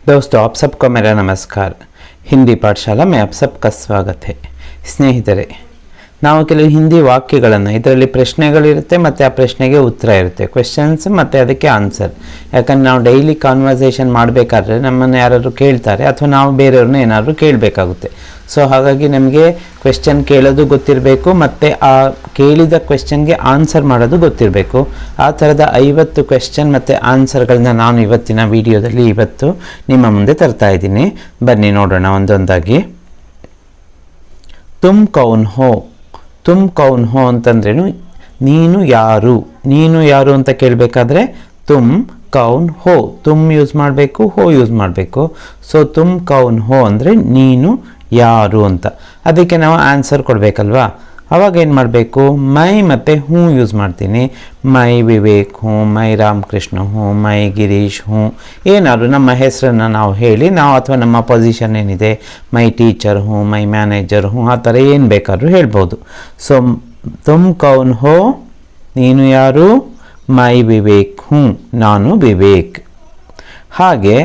दोस्तों, आप सबको मेरा नमस्कार। ಹಿಂದಿ ಪಾಠಶಾಲಾ में आप सबका स्वागत है। ಸ್ನೇಹಿತರೆ, ನಾವು ಕೆಲವು ಹಿಂದಿ ವಾಕ್ಯಗಳನ್ನು, ಇದರಲ್ಲಿ ಪ್ರಶ್ನೆಗಳಿರುತ್ತೆ ಮತ್ತು ಆ ಪ್ರಶ್ನೆಗೆ ಉತ್ತರ ಇರುತ್ತೆ, ಕ್ವೆಶ್ಚನ್ಸ್ ಮತ್ತು ಅದಕ್ಕೆ ಆನ್ಸರ್. ಯಾಕಂದರೆ ನಾವು ಡೈಲಿ ಕಾನ್ವರ್ಸೇಷನ್ ಮಾಡಬೇಕಾದ್ರೆ ನಮ್ಮನ್ನು ಯಾರಾದರೂ ಕೇಳ್ತಾರೆ ಅಥವಾ ನಾವು ಬೇರೆಯವ್ರನ್ನ ಏನಾದರೂ ಕೇಳಬೇಕಾಗುತ್ತೆ. ಸೊ ಹಾಗಾಗಿ ನಮಗೆ ಕ್ವೆಶ್ಚನ್ ಕೇಳೋದು ಗೊತ್ತಿರಬೇಕು ಮತ್ತು ಆ ಕೇಳಿದ ಕ್ವೆಶ್ಚನ್ಗೆ ಆನ್ಸರ್ ಮಾಡೋದು ಗೊತ್ತಿರಬೇಕು. ಆ ಥರದ 50 ಕ್ವೆಶ್ಚನ್ ಮತ್ತು ಆನ್ಸರ್ಗಳನ್ನ ನಾನು ಇವತ್ತಿನ ವಿಡಿಯೋದಲ್ಲಿ ನಿಮ್ಮ ಮುಂದೆ ತರ್ತಾ ಇದ್ದೀನಿ. ಬನ್ನಿ ನೋಡೋಣ ಒಂದೊಂದಾಗಿ. ತುಮ್ ಕೌನ್ ಹೋ ಅಂತಂದ್ರೇನು? ನೀನು ಯಾರು. ನೀನು ಯಾರು ಅಂತ ಕೇಳಬೇಕಾದ್ರೆ ತುಮ್ ಕೌನ್ ಹೋ, ತುಮ್ ಯೂಸ್ ಮಾಡಬೇಕು, ಹೋ ಯೂಸ್ ಮಾಡಬೇಕು. ಸೊ ತುಮ್ ಕೌನ್ ಹೋ ಅಂದರೆ ನೀನು ಯಾರು ಅಂತ. ಅದಕ್ಕೆ ನಾವು ಆನ್ಸರ್ ಕೊಡಬೇಕಲ್ವಾ? ಅವಾಗ ಏನು ಮಾಡಬೇಕು? ಮೈ ಮತ್ತು ಹೂँ ಯೂಸ್ ಮಾಡ್ತೀನಿ. ಮೈ ವಿವೇಕ್ ಹೂँ, ಮೈ ರಾಮಕೃಷ್ಣ ಹೂँ, ಮೈ ಗಿರೀಶ್ ಹೂँ. ಏನಾದರೂ ನಮ್ಮ ಹೆಸರನ್ನು ನಾವು ಹೇಳಿ, ನಾವು ಅಥವಾ ನಮ್ಮ ಪೊಸಿಷನ್ ಏನಿದೆ, ಮೈ ಟೀಚರ್ ಹೂँ, ಮೈ ಮ್ಯಾನೇಜರ್ ಹೂँ, ಆ ಥರ ಏನು ಬೇಕಾದರೂ ಹೇಳ್ಬೋದು. ಸೊ ತುಮ್ ಕೌನ್ ಹೋ, ನೀನು ಯಾರು? ಮೈ ವಿವೇಕ್ ಹೂँ, ನಾನು ವಿವೇಕ್. ಹಾಗೆ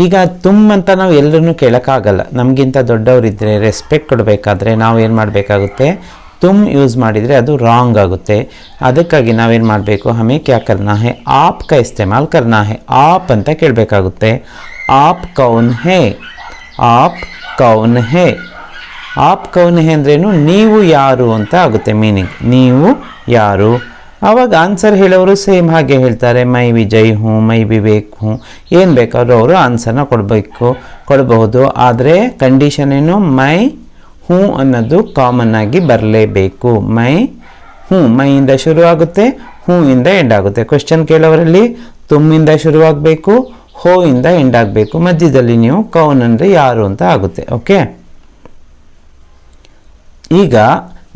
ಈಗ ತುಮ್ ಅಂತ ನಾವು ಎಲ್ಲರನ್ನೂ ಕೇಳೋಕ್ಕಾಗಲ್ಲ. ನಮಗಿಂತ ದೊಡ್ಡವರಿದ್ದರೆ, ರೆಸ್ಪೆಕ್ಟ್ ಕೊಡಬೇಕಾದ್ರೆ ನಾವು ಏನು ಮಾಡಬೇಕಾಗುತ್ತೆ? ತುಮ್ ಯೂಸ್ ಮಾಡಿದರೆ ಅದು ರಾಂಗ್ ಆಗುತ್ತೆ. ಅದಕ್ಕಾಗಿ ನಾವೇನು ಮಾಡಬೇಕು? ಹಮೇ ಕ್ಯಾ ಕರ್ನಾ ಹೇ, ಆಪ್ ಕಾ ಇಸ್ತೆಮಾಲ್ ಕರ್ನಾ ಹೇ. ಆಪ್ ಅಂತ ಕೇಳಬೇಕಾಗುತ್ತೆ. ಆಪ್ ಕೌನ್ ಹೇ, ಆಪ್ ಕೌನ್ ಹೇ. ಆಪ್ ಕೌನ್ ಹೇ ಅಂದ್ರೇನು? ನೀವು ಯಾರು ಅಂತ ಆಗುತ್ತೆ ಮೀನಿಂಗ್. ನೀವು ಯಾರು? ಆವಾಗ ಆನ್ಸರ್ ಹೇಳೋರು ಸೇಮ್ ಹಾಗೆ ಹೇಳ್ತಾರೆ. ಮೈ ವಿಜಯ್ ಹೂँ, ಮೈ ವಿವೇಕ್ ಹೂँ. ಏನು ಬೇಕಾದರೂ ಅವರು ಆನ್ಸರ್ನ ಕೊಡಬಹುದು. ಆದರೆ ಕಂಡೀಷನ್ ಏನು? ಮೈ ಹೂँ ಅನ್ನೋದು ಕಾಮನ್ ಆಗಿ ಬರಲೇಬೇಕು. ಮೈ ಹೂँ, ಮೈಯಿಂದ ಶುರುವಾಗುತ್ತೆ, ಹೂಯಿಂದ ಎಂಡ್ ಆಗುತ್ತೆ. ಕ್ವೆಶ್ಚನ್ ಕೇಳೋವರಲ್ಲಿ ತುಮ್ಮಿಂದ ಶುರುವಾಗಬೇಕು, ಹೋ ಇಂದ ಎಂಡ್ ಆಗಬೇಕು. ಮಧ್ಯದಲ್ಲಿ ನೀವು ಕೌನ್ ಅಂದರೆ ಯಾರು ಅಂತ ಆಗುತ್ತೆ. ಓಕೆ, ಈಗ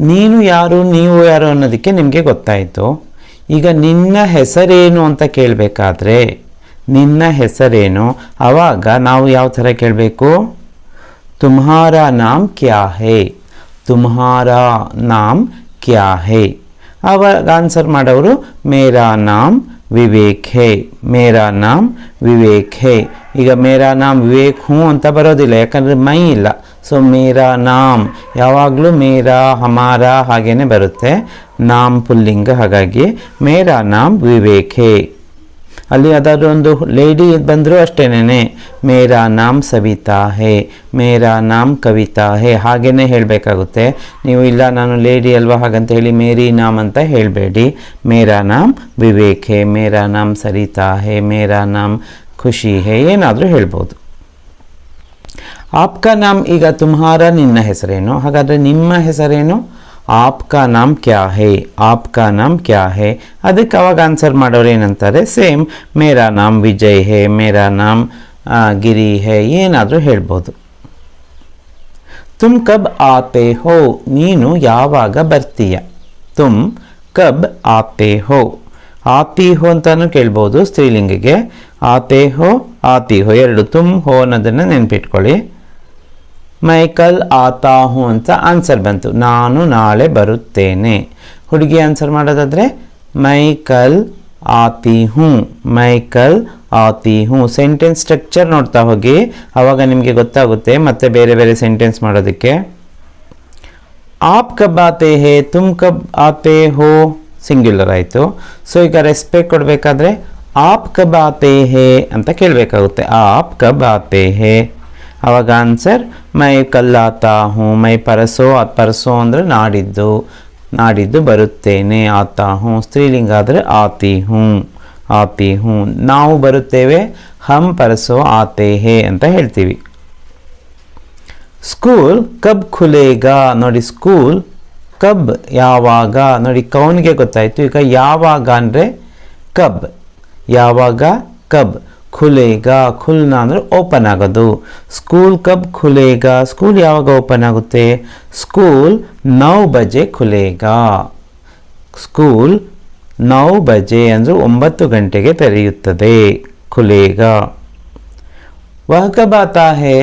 ನೀನು ಯಾರು, ನೀವು ಯಾರು ಅನ್ನೋದಕ್ಕೆ ನಿಮಗೆ ಗೊತ್ತಾಯಿತು. ಈಗ ನಿನ್ನ ಹೆಸರೇನು ಅಂತ ಕೇಳಬೇಕಾದ್ರೆ, ನಿನ್ನ ಹೆಸರೇನು, ಆವಾಗ ನಾವು ಯಾವ ಥರ ಕೇಳಬೇಕು? तुम्हारा नाम क्या है, तुम्हारा नाम क्या है. ಆವಾಗ ಆನ್ಸರ್ ಮಾಡೋರು ಮೇರಾ ನಾಮ್ ವಿವೇಕ್ ಹೇ, ಮೇರಾ ನಾಮ್ ವಿವೇಕ್ ಹೇ. ಈಗ ಮೇರಾ ನಾಮ್ ವಿವೇಕ್ ಹೂँ ಅಂತ ಬರೋದಿಲ್ಲ, ಯಾಕಂದರೆ ಮೈ ಇಲ್ಲ. ಸೊ ಮೇರಾ ನಾಮ್ ಯಾವಾಗಲೂ ಮೇರಾ, ಹಮಾರ ಹಾಗೇ ಬರುತ್ತೆ. ನಾಮ್ ಪುಲ್ಲಿಂಗ, ಹಾಗಾಗಿ ಮೇರಾ ನಾಮ್ ವಿವೇಕ್ ಹೇ. ಅಲ್ಲಿ ಯಾವುದಾದ್ರೂ ಒಂದು ಲೇಡಿ ಬಂದರೂ ಅಷ್ಟೇನೆ, ಮೇರಾ ನಾಮ್ ಸವಿತಾ ಹೇ, ಮೇರಾ ನಾಮ್ ಕವಿತಾ ಹೇ, ಹಾಗೇ ಹೇಳಬೇಕಾಗುತ್ತೆ. ನೀವು ಇಲ್ಲ ನಾನು ಲೇಡಿ ಅಲ್ವಾ ಹಾಗಂತ ಹೇಳಿ ಮೇರಿ ನಾಮ್ ಅಂತ ಹೇಳಬೇಡಿ. ಮೇರಾ ನಾಮ್ ವಿವೇಕ್ ಹೇ, ಮೇರಾ ನಾಮ್ ಸರಿತಾ ಹೇ, ಮೇರಾ ನಾಮ್ ಖುಷಿ ಹೇ, ಏನಾದರೂ ಹೇಳ್ಬೋದು. ಆಪ್ಕಾ ನಾಮ್, ಈಗ ತುಮ್ಹಾರ ನಿನ್ನ ಹೆಸರೇನು, ಹಾಗಾದರೆ ನಿಮ್ಮ ಹೆಸರೇನು? ಆಪ್ಕಾ ನಾಮ್ ಕ್ಯಾ ಹೇ, ಆಪ್ಕಾ ನಾಮ್ ಕ್ಯಾ ಹೇ. ಅದಕ್ಕೆ ಅವಾಗ ಆನ್ಸರ್ ಮಾಡೋರು ಏನಂತಾರೆ? ಸೇಮ್ ಮೇರಾ ನಾಮ್ ವಿಜಯ್ ಹೇ, ಮೇರಾ ನಾಮ್ ಗಿರಿ ಹೇ, ಏನಾದರೂ ಹೇಳ್ಬೋದು. ತುಮ್ ಕಬ್ ಆತೆ ಹೋ, ನೀನು ಯಾವಾಗ ಬರ್ತೀಯ? ತುಮ್ ಕಬ್ ಆತೆ ಹೋ. ಆತಿ ಹೋ ಅಂತಾನು ಕೇಳ್ಬೋದು ಸ್ತ್ರೀಲಿಂಗಿಗೆ. ಆತೆ ಹೋ, ಆತಿ ಹೋ ಎರಡು. ತುಮ್ ಹೋ ಅನ್ನೋದನ್ನು ನೆನ್ಪಿಟ್ಕೊಳ್ಳಿ. ಮೈ ಕಲ್ ಆತಾ ಹೂँ ಅಂತ ಆನ್ಸರ್ ಬಂತು, ನಾನು ನಾಳೆ ಬರುತ್ತೇನೆ. ಹುಡುಗಿ ಆನ್ಸರ್ ಮಾಡೋದಾದರೆ ಮೈ ಕಲ್ ಆತಿ ಹೂँ, ಮೈ ಕಲ್ ಆತಿ ಹೂँ. ಸೆಂಟೆನ್ಸ್ ಸ್ಟ್ರಕ್ಚರ್ ನೋಡ್ತಾ ಹೋಗಿ, ಆವಾಗ ನಿಮಗೆ ಗೊತ್ತಾಗುತ್ತೆ ಮತ್ತೆ ಬೇರೆ ಬೇರೆ ಸೆಂಟೆನ್ಸ್ ಮಾಡೋದಕ್ಕೆ. ಆಪ್ ಕಬ್ ಆತೆ ಹೇ, ತುಮ್ ಕಬ್ ಆತೆ ಹೋ, ಸಿಂಗ್ಯುಲರ್ ಆಯಿತು. ಸೊ ಈಗ ರೆಸ್ಪೆಕ್ಟ್ ಕೊಡಬೇಕಾದ್ರೆ ಆಪ್ ಕಬ್ ಆತೆ ಹೇ ಅಂತ ಕೇಳಬೇಕಾಗುತ್ತೆ. ಆಪ್ ಕಬ್ ಆತೆ ಹೇ. ಆವಾಗ ಆನ್ಸರ್ ಮೈ ಕಲ್ ಆತಾ ಹೂँ, ಮೈ ಪರಸೋ, ಪರಸೋ ಅಂದರೆ ನಾಡಿದ್ದು, ನಾಡಿದ್ದು ಬರುತ್ತೇನೆ. ಆತಾ ಹೂँ ಸ್ತ್ರೀಲಿಂಗ ಆದರೆ ಆತಿ ಹೂँ, ಆತಿ ಹೂँ. ನಾವು ಬರುತ್ತೇವೆ, ಹಮ್ ಪರಸೋ ಆತೆ ಹೇ ಅಂತ ಹೇಳ್ತೀವಿ. ಸ್ಕೂಲ್ ಕಬ್ ಖುಲೇಗಾ, ನೋಡಿ ಸ್ಕೂಲ್ ಕಬ್ ಯಾವಾಗ, ನೋಡಿ ಕೌನ್ಗೆ ಗೊತ್ತಾಯಿತು. ಈಗ ಯಾವಾಗ ಅಂದರೆ ಕಬ್, ಯಾವಾಗ ಕಬ್. ಖುಲೇಗಾ, ಖುಲ್ನಾ ಅಂದರೆ ಓಪನ್ ಆಗೋದು. ಸ್ಕೂಲ್ ಕಬ್ ಖುಲೇಗಾ, ಸ್ಕೂಲ್ ಯಾವಾಗ ಓಪನ್ ಆಗುತ್ತೆ? ಸ್ಕೂಲ್ 9 ಬಜೆ ಖುಲೇಗಾ. ಸ್ಕೂಲ್ 9 ಬಜೆ ಅಂದರೆ 9 ಗಂಟೆಗೆ ತೆರೆಯುತ್ತದೆ. ಖುಲೇಗಾ. ವಹ ಕಬ್ ಆತಾ ಹೇ,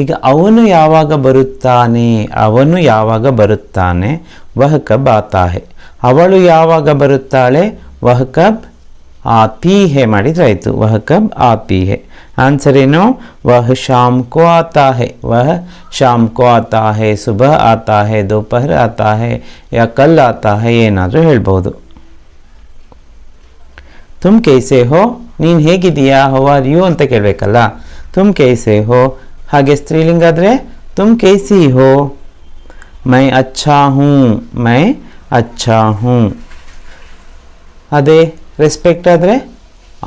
ಈಗ ಅವನು ಯಾವಾಗ ಬರುತ್ತಾನೆ, ಅವನು ಯಾವಾಗ ಬರುತ್ತಾನೆ. ವಹ ಕಬ್ ಆತಾ ಹೇ. ಅವಳು ಯಾವಾಗ ಬರುತ್ತಾಳೆ? ವಹ ಕಬ್ ಆತಿ ಹೇ ಮಾಡಿದ್ರೆ ಆಯಿತು. ವಹ ಕಬ್ ಆತಿ ಹೇ. आंसर ಏನು वह शाम को आता है, वह शाम को आता है, सुबह आता है, दोपहर आता है या कल आता है ಏನಾದರೂ ಹೇಳ್ಬೋದು. तुम कैसे हो, ನೀನು ಹೇಗಿದೀಯಾ, ಹೌ ಆರ್ ಯು ಅಂತ ಕೇಳಬೇಕಲ್ಲ. तुम कैसे हो ಹಾಗೆ ಸ್ತ್ರೀಲಿಂಗ ಆದರೆ तुम कैसी हो. मैं अच्छा हूँ, मैं अच्छा हूँ. अदे रेस्पेक्ट आदरे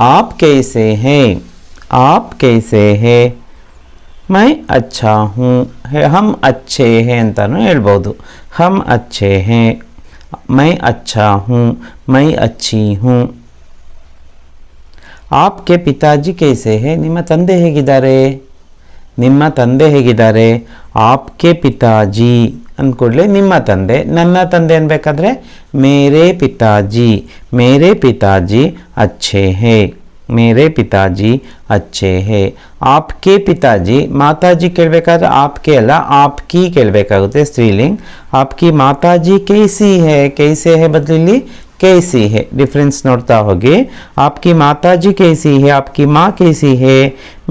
आप कैसे हैं, आप कैसे हैं. मैं अच्छा हूँ, हम अच्छे हैं अंतानु ಹೇಳ್ಬೋದು. हम अच्छे हैं, मैं अच्छा हूँ, मैं अच्छी हूँ. आपके पिताजी कैसे हैं, ನಿಮ್ಮ ತಂದೆ ಹೇಗಿದ್ದಾರೆ, ನಿಮ್ಮ ತಂದೆ ಹೇಗಿದ್ದಾರೆ. आपके पिताजी ಅಂದ್ಕೊಡ್ಲೆ ನಿಮ್ಮ ತಂದೆ. ನನ್ನ ತಂದೆ ಅನ್ಬೇಕಾದ್ರೆ मेरे पिताजी, मेरे पिताजी अच्छे हैं, मेरे पिताजी अच्छे हैं. आपके पिताजी माताजी ಕೇಳಬೇಕಾದ್ರೆ आपके ಅಲ್ಲ आपकी ಕೇಳಬೇಕಾಗುತ್ತೆ ಸ್ತ್ರೀಲಿಂಗ್. आपकी माताजी कैसी है, कैसे है बदली कैसी है. डिफरेंस नोड़ता होगी. आपकी माताजी कैसी है, आपकी माँ कैसी है.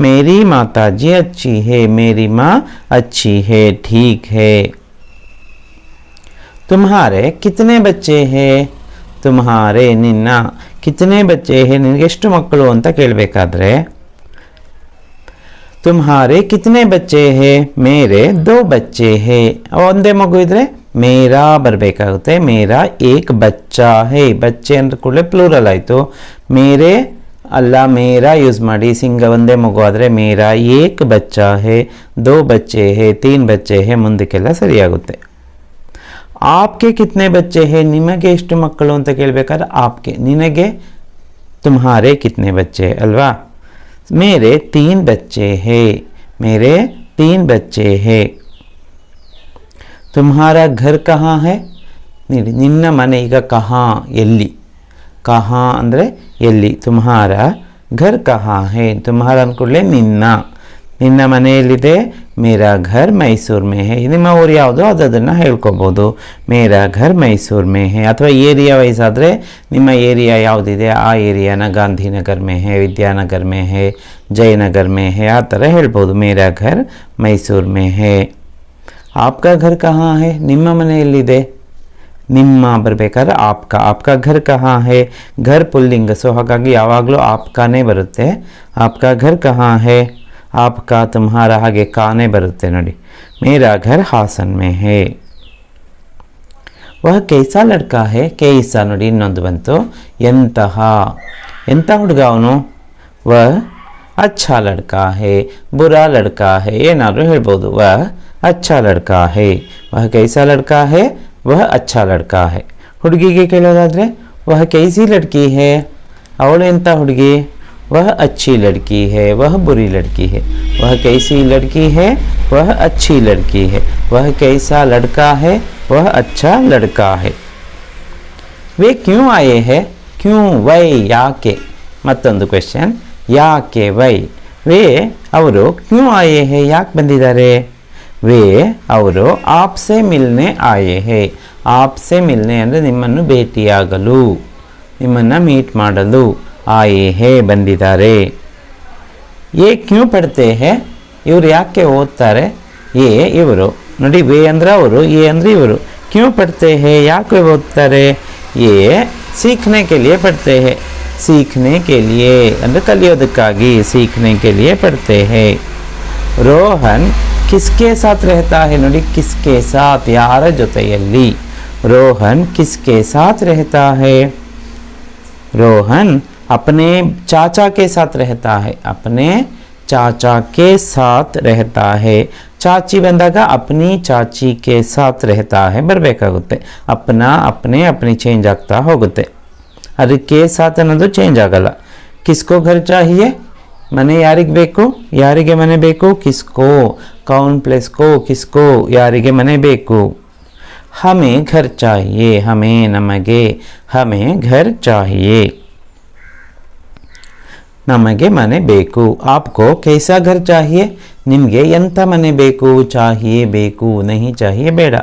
मेरी माताजी अच्छी है, मेरी माँ अच्छी है, ठीक है. तुम्हारे कितने बच्चे हैं, तुम्हारे ನಿನ್ನ कितने बच्चे हैं ನಿನಗೆ ಎಷ್ಟು ಮಕ್ಕಳು ಅಂತ ಕೇಳಬೇಕಾದ್ರೆ तुम्हारे कितने बच्चे हैं, मेरे 2 बच्चे हैं. ಒಂದೇ ಮಗು ಇದ್ರೆ ಮೇರಾ ಬರಬೇಕಾಗುತ್ತೆ. ಮೇರಾ ಏಕ್ ಬಚ್ಚಾ ಹೇ. ಬಚ್ಚೆ ಅಂದ್ರೆ ಕೂಡಲೇ ಪ್ಲೂರಲ್ ಆಯಿತು. ಮೇರೆ ಅಲ್ಲ ಮೇರಾ ಯೂಸ್ ಮಾಡಿ ಸಿಂಗ ಒಂದೇ ಮಗು ಆದರೆ ಮೇರಾ ಏಕ್ ಬಚ್ಚಾ ಹೇ, 2 ಬಚ್ಚೆ ಹೇ, 3 ಬಚ್ಚೆ ಹೇ ಮುಂದಕ್ಕೆಲ್ಲ ಸರಿಯಾಗುತ್ತೆ. आपके कितने बच्चे हैं ನಿಮಗೆ ಎಷ್ಟು ಮಕ್ಕಳು ಅಂತ ಕೇಳಬೇಕಾದ್ರೆ आपके ನಿನಗೆ तुम्हारे कितने बच्चे ಅಲ್ವಾ. मेरे 3 बच्चे हैं, मेरे 3 बच्चे हैं. तुम्हारा घर कहाँ है, ನಿನ್ನ ಮನೆ ಈಗ कहाँ ಎಲ್ಲಿ, कहाँ ಅಂದರೆ ಎಲ್ಲಿ. तुम्हारा घर कहाँ है, तुम्हारा ಅಂದ್ಕೊಳ್ಳೆ ನಿನ್ನ, ನಿನ್ನ ಮನೆಯಲ್ಲಿದೆ. ಮೇರಾ ಘರ್ ಮೈಸೂರ್ ಮೇ ಹೇ. ನಿಮ್ಮ ಊರು ಯಾವುದು ಅದನ್ನು ಹೇಳ್ಕೊಬೋದು. ಮೇರಾ ಘರ್ ಮೈಸೂರ್ ಮೇ ಹೇ. ಅಥವಾ ಏರಿಯಾ ವೈಸ್ ಆದರೆ ನಿಮ್ಮ ಏರಿಯಾ ಯಾವುದಿದೆ ಆ ಏರಿಯಾನ ಗಾಂಧಿನಗರ್ ಮೇ ಹೇ, ವಿದ್ಯಾನಗರ್ ಮೇ ಹೇ, ಜಯನಗರ್ ಮೇ ಹೇ ಆ ಥರ ಹೇಳ್ಬೋದು. ಮೇರಾ ಘರ್ ಮೈಸೂರ್ ಮೇ ಹೇ. ಆಪ್ಕಾ ಘರ್ ಕहाँ है, ನಿಮ್ಮ ಮನೆಯಲ್ಲಿದೆ. ನಿಮ್ಮ ಬರಬೇಕಾದ್ರೆ ಆಪ್ಕಾ, ಆಪ್ಕಾ ಘರ್ ಕहाँ है. ಘರ್ ಪುಲ್ಲಿಂಗ ಸೊ ಹಾಗಾಗಿ ಯಾವಾಗಲೂ ಆಪ್ಕಾನೇ ಬರುತ್ತೆ. ಆಪ್ಕಾ ಘರ್ ಕहाँ है, आपका तुम्हारा ಹಾಗೆ ಕಾನೇ ಬರುತ್ತೆ ನೋಡಿ. मेरा घर हासन में है. वह कैसा लड़का है, कैसा ನೋಡಿ ಇನ್ನೊಂದು ಬಂತು. ಎಂತಹ, ಎಂಥ ಹುಡುಗ ಅವನು. वह अच्छा लड़का है, बुरा लड़का है ಏನಾದರೂ ಹೇಳ್ಬೋದು. वह अच्छा लड़का है, वह कैसा लड़का है, वह अच्छा लड़का है. ಹುಡುಗಿಗೆ ಕೇಳೋದಾದರೆ वह कैसी लड़की है, ಅವಳು ಎಂಥ ಹುಡುಗಿ. वह अच्छी लड़की है, वह बुरी लड़की है. वह कैसी लड़की है, वह अच्छी लड़की है. वह कैसा लड़का है, वह अच्छा लड़का है. वे क्यों आए हैं, क्यों वै ಯಾಕೆ. ಮತ್ತೊಂದು ಕ್ವೆಶ್ಚನ್ ಯಾಕೆ ವೈ. वे ಅವರು क्यों आए हैं ಯಾಕೆ ಬಂದಿದ್ದಾರೆ. वे ಅವರು आपसे मिलने आए हैं. आपसे मिलने ಅಂದರೆ ನಿಮ್ಮನ್ನು ಭೇಟಿಯಾಗಲು, ನಿಮ್ಮನ್ನು ಮೀಟ್ ಮಾಡಲು. आए हैं ಬಂದಿದ್ದಾರೆ. ये क्यों पढ़ते हैं ಇವರು ಯಾಕೆ ಓದ್ತಾರೆ. ये ಇವರು ನೋಡಿ. वे ಅಂದ್ರೆ ಅವರು, ये ಅಂದ್ರೆ ಇವರು. क्यों पढ़ते हैं ಯಾಕೆ ಓದ್ತಾರೆ. ये सीखने के लिए पढ़ते हैं, सीखने के लिए ಅಂದರೆ ಕಲಿಯೋದಕ್ಕಾಗಿ, सीखने के लिए पढ़ते हैं. रोहन किसके साथ रहता है ನೋಡಿ. किसके साथ ಯಾರ ಜೊತೆಯಲ್ಲಿ. रोहन किसके साथ रहता है. रोहन अपने चाचा के साथ रहता है, अपने चाचा के साथ रहता है. चाची ಬಂದಾಗ अपनी चाची के साथ रहता है ಬರಬೇಕಾಗುತ್ತೆ. अपना अपने अपनी चेंज ಆಗ್ತಾ ಹೋಗುತ್ತೆ. ಅದಕ್ಕೆ साथ ಅನ್ನೋದು ಚೇಂಜ್ ಆಗಲ್ಲ. किसको घर चाहिए ಮನೆ ಯಾರಿಗೆ ಬೇಕು, ಯಾರಿಗೆ ಮನೆ ಬೇಕು. किसको कौन प्लस को किसको ಯಾರಿಗೆ ಮನೆ ಬೇಕು. हमें घर चाहिए, हमें ನಮಗೆ, हमें घर चाहिए ನಮಗೆ ಮನೆ ಬೇಕು. आपको कैसा घर चाहिए ನಿಮಗೆ ಎಂಥ ಮನೆ ಬೇಕು. चाहिए ಬೇಕು, नहीं चाहिए ಬೇಡ.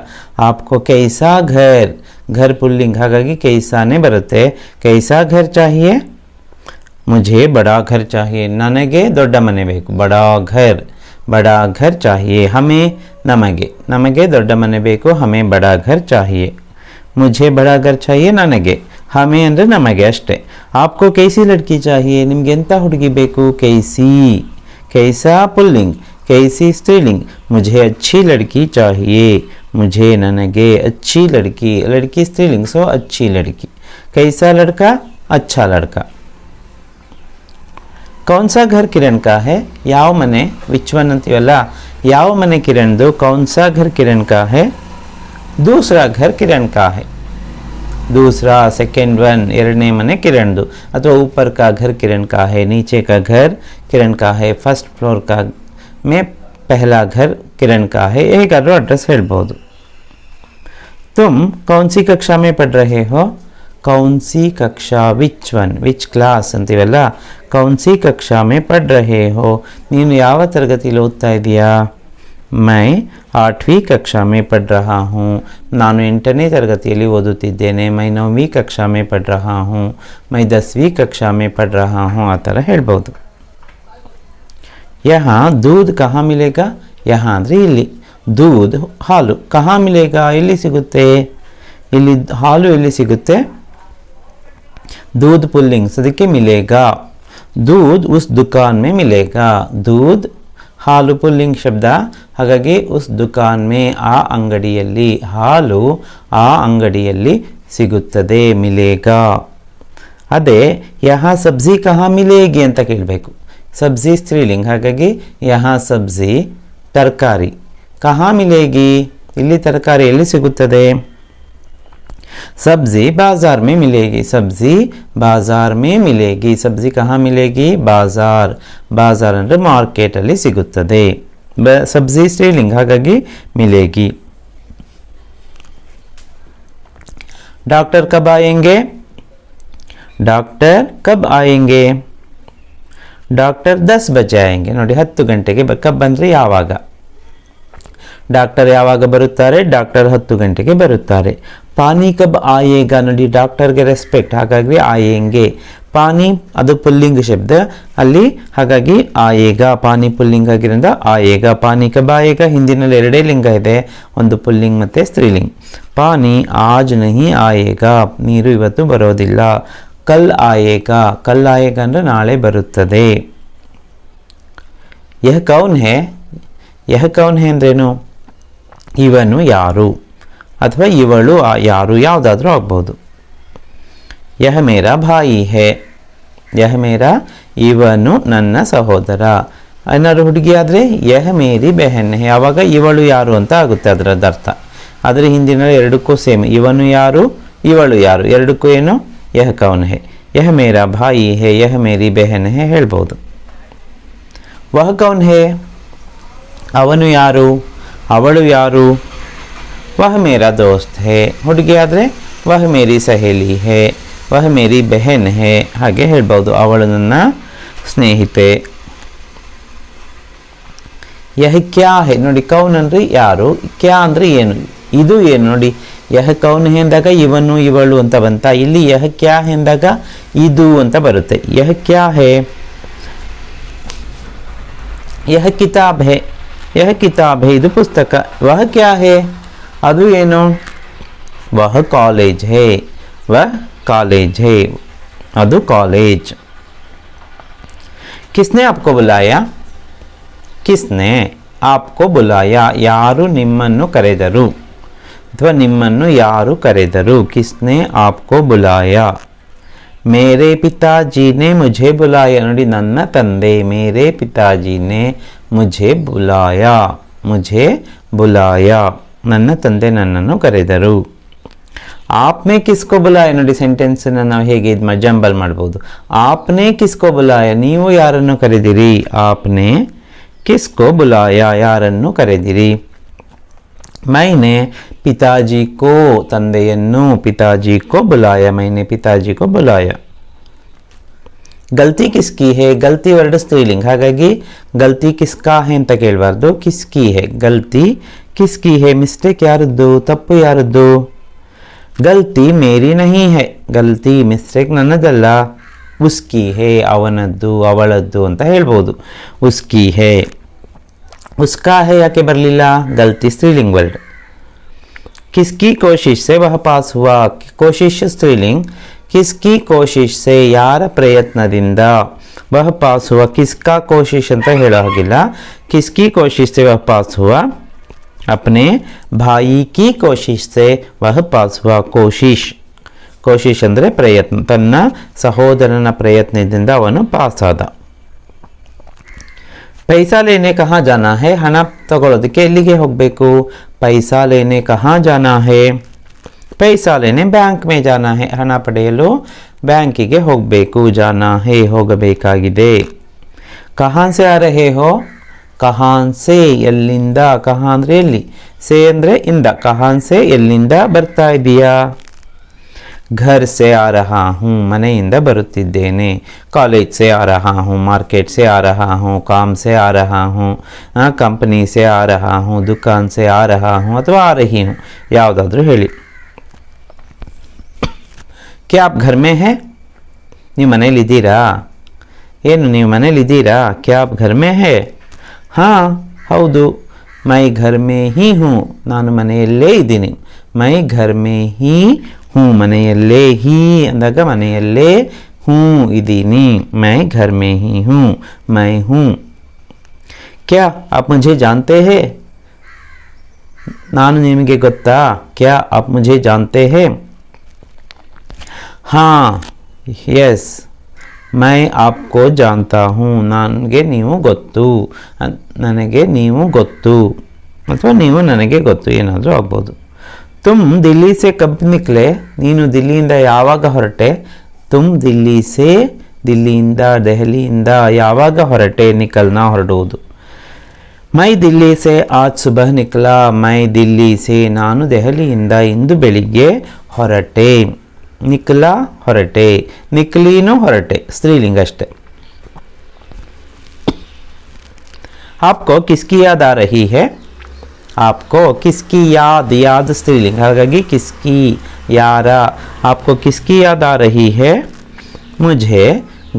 आपको कैसा घर, घर ಪುಲ್ಲಿಂಗ್ ಹಾಗಾಗಿ कैसाನೇ ಬರುತ್ತೆ. कैसा घर चाहिए मुझे बड़ा घर चाहिए ನನಗೆ ದೊಡ್ಡ ಮನೆ ಬೇಕು बड़ा घर चाहिए हमें ನಮಗೆ ದೊಡ್ಡ ಮನೆ ಬೇಕು हमें बड़ा घर चाहिए मुझे बड़ा घर चाहिए ನನಗೆ हमें ಅಂದರೆ ನಮಗೆ ಅಷ್ಟೇ आपको कैसी लड़की चाहिए ನಿಮಗೆ ಎಂತ ಹುಡುಗಿ ಬೇಕು कैसा पुल्लिंग कैसी स्त्रीलिंग मुझे अच्छी लड़की चाहिए मुझे ನನಗೆ अच्छी लड़की स्त्रीलिंग सो अच्छी लड़की कैसा लड़का अच्छा लड़का कौन सा घर किरण का है ಯಾವ ಮನೆ ವಿಚ್ ಒನ್ ಅಂತೀವಲ್ಲ ಯಾವ ಮನೆ ಕಿರಣ್ದು कौन सा घर किरण का है दूसरा घर किरण का है दूसरा सेकेंड वन ಎರಡನೇ ಮನೆ ಕಿರಣ್ದು ಅಥವಾ ऊपर का घर किरण का है नीचे का घर किरण का है फर्स्ट फ्लोर का में पहला घर किरण का है ಹೇಗಾದರೂ ಅಡ್ರೆಸ್ ಹೇಳ್ಬೋದು तुम कौन सी कक्षा में पढ़ रहे हो कौन सी कक्षा विच वन विच क्लास ಅಂತೀವಲ್ಲ कौन सी कक्षा में पढ़ रहे हो ನೀನು ಯಾವ ತರಗತಿಯಲ್ಲಿ ಓದ್ತಾ ಇದೀಯಾ मैं 8वीं कक्षा में पढ़ रहा हूँ ನಾನು 8ನೇ ತರಗತಿಯಲ್ಲಿ ಓದುತ್ತಿದ್ದೇನೆ मैं 9वीं कक्षा में पढ़ रहा हूँ मैं 10वीं कक्षा में पढ़ रहा हूँ ಆ ಥರ ಹೇಳ್ಬೋದು यहाँ दूध कहाँ मिलेगा यहाँ ಅಂದರೆ ಇಲ್ಲಿ दूध ಹಾಲು कहाँ मिलेगा ಎಲ್ಲಿ ಸಿಗುತ್ತೆ ಇಲ್ಲಿ ಹಾಲು ಎಲ್ಲಿ ಸಿಗುತ್ತೆ दूध पुल्लिंग ಅದಕ್ಕೆ मिलेगा दूध उस दुकान में मिलेगा दूध ಹಾಲು ಪುಲ್ಲಿಂಗ್ ಶಬ್ದ ಹಾಗಾಗಿ ಉಸ್ ದುಕಾನ್ ಮೇ ಆ ಅಂಗಡಿಯಲ್ಲಿ ಹಾಲು ಆ ಅಂಗಡಿಯಲ್ಲಿ ಸಿಗುತ್ತದೆ ಮಿಲೇಗಾ ಅದೇ ಯಹಾ ಸಬ್ಜಿ ಕಹಾ ಮಿಲೇಗಿ ಅಂತ ಕೇಳಬೇಕು ಸಬ್ಜಿ ಸ್ತ್ರೀಲಿಂಗ್ ಹಾಗಾಗಿ ಯಹಾ ಸಬ್ಜಿ ತರಕಾರಿ ಕಹಾ ಮಿಲೇಗಿ ಇಲ್ಲಿ ತರಕಾರಿ ಎಲ್ಲಿ ಸಿಗುತ್ತದೆ सब्जी बाजार में मिलेगी सब्जी बाजार में मिलेगी सब्जी कहाँ मिलेगी बाजार ಅಂದರೆ ಮಾರ್ಕೆಟ್ ಅಲ್ಲಿ ಸಿಗುತ್ತದೆ ಸಬ್ಜಿ ಸ್ತ್ರೀಲಿಂಗ್ ಹಾಗಾಗಿ मिलेगी डॉक्टर कब आएंगे डॉक्टर कब आएंगे डॉक्टर 10 बजे आएंगे ನೋಡಿ 10 ಗಂಟೆಗೆ ಕಬ್ ಅಂದ್ರೆ ಯಾವಾಗ ಡಾಕ್ಟರ್ ಯಾವಾಗ ಬರುತ್ತಾರೆ ಡಾಕ್ಟರ್ 10 ಗಂಟೆಗೆ ಬರುತ್ತಾರೆ ಪಾನಿ ಕಬ್ ಆಯೇಗಾ ನೋಡಿ ಡಾಕ್ಟರ್ಗೆ ರೆಸ್ಪೆಕ್ಟ್ ಹಾಗಾಗಿ ಆಯೇಂಗೆ ಪಾನಿ ಅದು ಪುಲ್ಲಿಂಗ್ ಶಬ್ದ ಅಲ್ಲಿ ಹಾಗಾಗಿ ಆಯೇಗಾ ಪಾನಿ ಪುಲ್ಲಿಂಗ್ ಆಗಿರೋದ್ರಿಂದ ಆಯೇಗಾ ಪಾನಿ ಕಬ್ ಆಯೇಗಾ ಹಿಂದಿನಲ್ಲಿ ಎರಡೇ ಲಿಂಗ ಇದೆ ಒಂದು ಪುಲ್ಲಿಂಗ್ ಮತ್ತೆ ಸ್ತ್ರೀಲಿಂಗ್ ಪಾನಿ ಆಜ್ ನಹಿ ಆಯೇಗಾ ನೀರು ಇವತ್ತು ಬರೋದಿಲ್ಲ ಕಲ್ ಆಯೇಗಾ ಅಂದ್ರೆ ನಾಳೆ ಬರುತ್ತದೆ ಯಹ ಕೌನ್ ಹೇ ಅಂದ್ರೇನು ಇವನು ಯಾರು ಅಥವಾ ಇವಳು ಯಾರು ಯಾವುದಾದ್ರೂ ಆಗ್ಬೋದು ಯಹ ಮೇರಾ ಭಾಯಿ ಹೇ ಯಹ ಮೇರಾ ಇವನು ನನ್ನ ಸಹೋದರ ಏನಾದ್ರು ಹುಡುಗಿ ಆದರೆ ಯಹ ಮೇರಿ ಬೆಹನ್ ಹೇ ಆವಾಗ ಇವಳು ಯಾರು ಅಂತ ಆಗುತ್ತೆ ಅದರದ್ದು ಅರ್ಥ ಆದರೆ ಹಿಂದಿನ ಎರಡಕ್ಕೂ ಸೇಮ್ ಇವನು ಯಾರು ಇವಳು ಯಾರು ಎರಡಕ್ಕೂ ಏನು ಯಹ ಕೌನ್ ಹೇ ಯಹ ಮೇರಾ ಭಾಯಿ ಹೇ ಯಹ ಮೇರಿ ಬೆಹನ್ ಹೇ ಹೇಳ್ಬೋದು ವಹ ಕೌನ್ ಹೇ ಅವನು ಯಾರು ಅವಳು ಯಾರು ವಹ ಮೇರಾ ದೋಸ್ತ್ ಹೇ ಹುಡುಗಿ ಆದರೆ ವಹ ಮೇರಿ ಸಹೇಲಿ ಹೇ ವಹ ಮೇರಿ ಬೆಹನ್ ಹೇ ಹಾಗೆ ಹೇಳ್ಬೋದು ಅವಳು ನನ್ನ ಸ್ನೇಹಿತೆ ಯಹ ಕ್ಯಾ ಹೇ ನೋಡಿ ಕೌನ್ ಅಂದರೆ ಯಾರು ಕ್ಯಾ ಅಂದರೆ ಏನು ಇದು ಏನು ನೋಡಿ ಯಹ ಕೌನ್ ಹೇ ಎಂದಾಗ ಇವನು ಇವಳು ಅಂತ ಬಂತ ಇಲ್ಲಿ ಯಹ ಕ್ಯಾ ಹೇ ಎಂದಾಗ ಇದು ಅಂತ ಬರುತ್ತೆ ಯಹ ಕ್ಯಾ ಹೇ ಯಹ ಕಿತಾಬ್ ಹೇ यह किताब है ಇದು ಪುಸ್ತಕ वह क्या है ಅದು ಏನು वह कॉलेज है ಅದು कॉलेज किसने आपको बुलाया ಯಾರು ನಿಮ್ಮನ್ನು ಕರೆದರು ಅಥವಾ ನಿಮ್ಮನ್ನು ಯಾರು ಕರೆದರು किसने आपको बुलाया मेरे पिताजी ने मुझे बुलाया ನೋಡಿ ನನ್ನ ತಂದೆ मेरे पिताजी ने मुझे बुलाया ನನ್ನ ತಂದೆ ನನ್ನನ್ನು ಕರೆದರು आपने किसको बुलाया ನೋಡಿ ಸೆಂಟೆನ್ಸ್ ಅನ್ನು ನಾವು ಹೇಗೆ ಜಂಬಲ್ ಮಾಡಬಹುದು आपने किसको बुलाया ನೀವು ಯಾರನ್ನು ಕರೆದಿರಿ आपने किसको बुलाया ಯಾರನ್ನು ಕರೆದಿರಿ मैंने पिताजी को ತಂದೆಯನ್ನು पिताजी को बुलाया मैंने पिताजी को बुलाया गलती किसकी है गलती वर्ड स्त्रीलिंग ಹಾಗಾಗಿ गलती किसका है ಅಂತ ಕೇಳಬಾರದು किसकी है गलती किसकी है ಮಿಸ್ಟೇಕ್ ಯಾರದ್ದು ತಪ್ಪು ಯಾರದ್ದು गलती मेरी नहीं है गलती ಮಿಸ್ಟೇಕ್ ನನ್ನದಲ್ಲ ಉಸ್ಕಿ ಹೇ ಅವನದ್ದು ಅವಳದ್ದು ಅಂತ ಹೇಳ್ಬೋದು. ಉಸ್ಕಿ ಹೇ. ಉಸ್ಕಾ ಹೇ ಯಾಕೆ ಬರಲಿಲ್ಲ? ಗಲ್ತಿ ಸ್ತ್ರೀಲಿಂಗ್ ವರ್ಡ್. किसकी कोशिश से वह पास हुआ. कोशिश स्त्रीलिंग. किसकी कोशिश से यार प्रयत्नದಿಂದ वह पास हुआ. किसका कोशिश ಅಂತ ಹೇಳೋ ಹಾಗಿಲ್ಲ. किसकी कोशिश से वह पास हुआ. अपने भाई की कोशिश से वह पास हुआ. कोशिश. कोशिश ಅಂದರೆ ಪ್ರಯತ್ನ. ತನ್ನ ಸಹೋದರನ ಪ್ರಯತ್ನದಿಂದ ಅವನು ಪಾಸ್ ಆದ. पैसा लेने कहाँ जाना है. ಹಣ ತಗೊಳ್ಳೋದಕ್ಕೆ ಎಲ್ಲಿಗೆ ಹೋಗಬೇಕು? पैसा लेने कहाँ जाना है. पैसा लेने बैंक में जाना है. ಹಣ ಪಡೆಯಲು ಬ್ಯಾಂಕಿಗೆ ಹೋಗಬೇಕು. जाना है ಹೋಗಬೇಕಾಗಿದೆ. कहाँ से आ रहे हो. कहाँ से ಎಲ್ಲಿಂದ. कहाँ ಅಂದರೆ ಎಲ್ಲಿ, से ಅಂದರೆ ಇಂದ. कहाँ से ಎಲ್ಲಿಂದ ಬರ್ತಾ ಇದೀಯಾ. घर से आ रहा हूँ ಮನೆಯಿಂದ ಬರುತ್ತಿದ್ದೇನೆ. कॉलेज से आ रहा हूँ, मार्केट से आ रहा हूँ, काम से आ रहा हूँ, कंपनी से आ रहा हूँ, दुकान से आ रहा हूँ ಅಥವಾ आ रही हूँ ಯಾವುದಾದ್ರೂ ಹೇಳಿ. क्या आप घर में है. ನೀವು ಮನೇಲಿದ್ದೀರಾ. ಏನು ನೀವು ಮನೇಲಿದ್ದೀರಾ. क्या आप घर में है. हाँ ಹೌದು. मैं घर में ही हूँ ನಾನು ಮನೆಯಲ್ಲೇ ಇದ್ದೀನಿ. मैं घर में ही हूँ ಮನೆಯಲ್ಲೇ. ही ಅಂದಾಗ ಮನೆಯಲ್ಲೇ, हूँ ಇದ್ದೀನಿ. मैं घर में ही हूँ, मैं हूँ. क्या आप मुझे जानते हैं. ನಾನು ನಿಮಗೆ ಗೊತ್ತಾ. क्या आप मुझे जानते हैं. हाँ यस मैं आपको जानता हूँ ನನಗೆ ನೀವು ಗೊತ್ತು. ನನಗೆ ನೀವು ಗೊತ್ತು ಅಥವಾ ನೀವು ನನಗೆ ಗೊತ್ತು ಏನಾದರೂ ಆಗ್ಬೋದು. ತುಮ್ ದಿಲ್ಲಿ ಸೆ ಕಬ್ ನಿಕ್ಲೆ. ನೀನು ದಿಲ್ಲಿಯಿಂದ ಯಾವಾಗ ಹೊರಟೆ. ತುಮ್ ದಿಲ್ಲಿ ಸೆ ದಿಲ್ಲಿಯಿಂದ ದೆಹಲಿಯಿಂದ ಯಾವಾಗ ಹೊರಟೆ. ನಿಕಲ್ನಾ ಹೊರಡುವುದು. ಮೈ ದಿಲ್ಲಿ ಸೆ ಆಜ್ ಸುಬಹ ನಿಕಲಾ. ಮೈ ದಿಲ್ಲಿ ಸೆ ನಾನು ದೆಹಲಿಯಿಂದ ಇಂದು ಬೆಳಿಗ್ಗೆ ಹೊರಟೆ. ನಿಕಲಾ ಹೊರಟೆ. ನಿಕ್ಲೀನು ಹೊರಟೆ ಸ್ತ್ರೀಲಿಂಗ ಅಷ್ಟೆ. आपको किसकी याद आ रही है. आपको किसकी याद. याद स्त्रीलिंग ಹಾಗಾಗಿ किसकी यार. आपको किसकी याद आ रही है. मुझे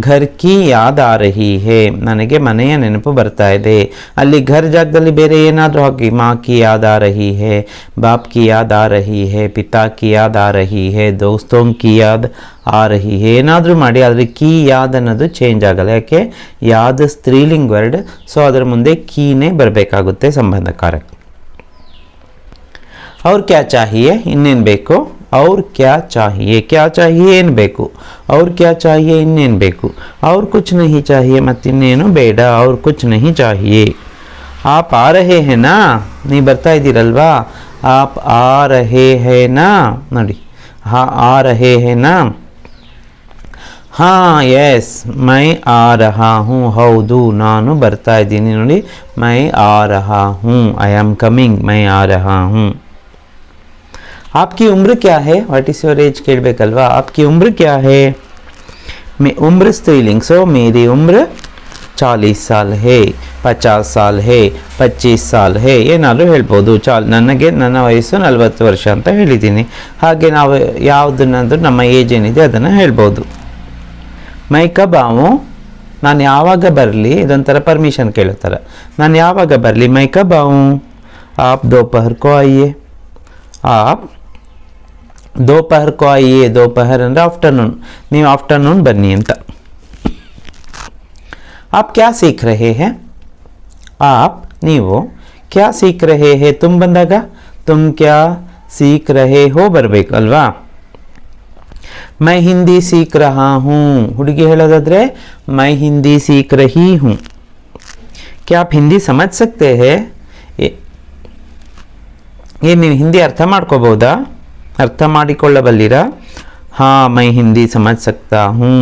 घर की याद आ रही है ನನಗೆ ಮನೆಯ ನೆನಪು ಬರ್ತಾ ಇದೆ. ಅಲ್ಲಿ घर ಜಾಗದಲ್ಲಿ ಬೇರೆ ಏನಾದರೂ ಹಾಕಿ. माँ की याद आ रही है, बाप की याद आ रही है, पिता की याद आ रही है, दोस्तों की याद आ रही है ಏನಾದರೂ ಮಾಡಿ. ಆದರೆ ಕೀ ಯಾದ್ ಅನ್ನೋದು ಚೇಂಜ್ ಆಗಲ್ಲ. ಯಾಕೆ ಯಾದ್ ಸ್ತ್ರೀಲಿಂಗ್ ವರ್ಡ್. ಸೊ ಅದರ ಮುಂದೆ ಕೀನೇ ಬರಬೇಕಾಗುತ್ತೆ ಸಂಬಂಧಕಾರಕ. और क्या चाहिए ಇನ್ನೇನು ಬೇಕು. और क्या चाहिए. क्या चाहिए ಏನು ಬೇಕು. और क्या चाहिए ಇನ್ನೇನು ಬೇಕು. और कुछ नहीं चाहिए ಮತ್ತಿನ್ನೇನು ಬೇಡ. और कुछ नहीं चाहिए. आप आ रहे हैं ना. ನೀವು ಬರ್ತಾ ಇದ್ದೀರಲ್ವಾ. आप आ रहे हैं ना ನೋಡಿ. हाँ आ रहे हैं ना. हाँ यस मैं आ रहा हूँ ಹೌದು ನಾನು ಬರ್ತಾ ಇದ್ದೀನಿ ನೋಡಿ. मैं आ रहा हूँ आई एम कमिंग. मैं आ रहा हूँ. आपकी उम्र क्या है. व्हाट इज योर एज ಕೇಳಬೇಕಲ್ವಾ. आपकी उम्र क्या है. मैं उम्र स्त्रीलिंग. सो मेरी उम्र 40 साल है, 50 साल है, 25 साल है ಏನಾದರೂ ಹೇಳ್ಬೋದು. ನನಗೆ ನನ್ನ ವಯಸ್ಸು 40 ವರ್ಷ ಅಂತ ಹೇಳಿದ್ದೀನಿ. ಹಾಗೆ ನಾವು ಯಾವುದನ್ನಾದರೂ ನಮ್ಮ ಏಜ್ ಏನಿದೆ ಅದನ್ನು ಹೇಳ್ಬೋದು. ಮೈ ಕಬ್ ಆವು ನಾನು ಯಾವಾಗ ಬರಲಿ. ಇದೊಂಥರ ಪರ್ಮಿಷನ್ ಕೇಳುತ್ತಾರೆ. ನಾನು ಯಾವಾಗ ಬರಲಿ. ಮೈ ಕಬ್ ಆವು. ಆಪ್ ದೋಪಹರ್ ಕೋ ಆಯಿಯೇ. ಆಪ್ दोपहर को आइए. दोपहर ಅಂದರೆ आफ्टरनून. ನೀವು आफ्टरनून ಬನ್ನಿ ಅಂತ. आप क्या सीख रहे हैं. आप ನೀವು क्या सीख रहे हैं. तुम ಬಂದಾಗ तुम क्या सीख रहे हो ಬರಬೇಕು ಅಲ್ವಾ. मैं हिंदी सीख रहा हूँ. ಹುಡುಗಿ ಹೇಳೋದಾದ್ರೆ मैं हिंदी सीख रही हूँ. क्या आप हिंदी समझ सकते हैं. ಏನು ನೀವು ಹಿಂದಿ ಅರ್ಥ ಮಾಡ್ಕೋಬಹುದಾ. ಅರ್ಥ ಮಾಡಿಕೊಳ್ಳಬಲ್ಲಿರಾ. हाँ मैं हिंदी समझ सकता हूँ.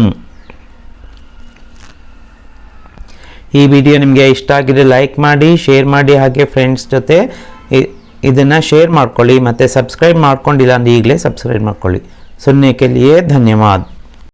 ಈ ವಿಡಿಯೋ ನಿಮಗೆ ಇಷ್ಟ ಆಗಿದ್ರೆ ಲೈಕ್ ಮಾಡಿ, ಶೇರ್ ಮಾಡಿ, ಹಾಗೆ ಫ್ರೆಂಡ್ಸ್ ಜೊತೆ ಇದನ್ನು ಶೇರ್ ಮಾಡ್ಕೊಳ್ಳಿ. ಮತ್ತು ಸಬ್ಸ್ಕ್ರೈಬ್ ಮಾಡ್ಕೊಂಡಿಲ್ಲ ಅಂದರೆ ಈಗಲೇ ಸಬ್ಸ್ಕ್ರೈಬ್ ಮಾಡ್ಕೊಳ್ಳಿ. सुनने के लिए धन्यवाद.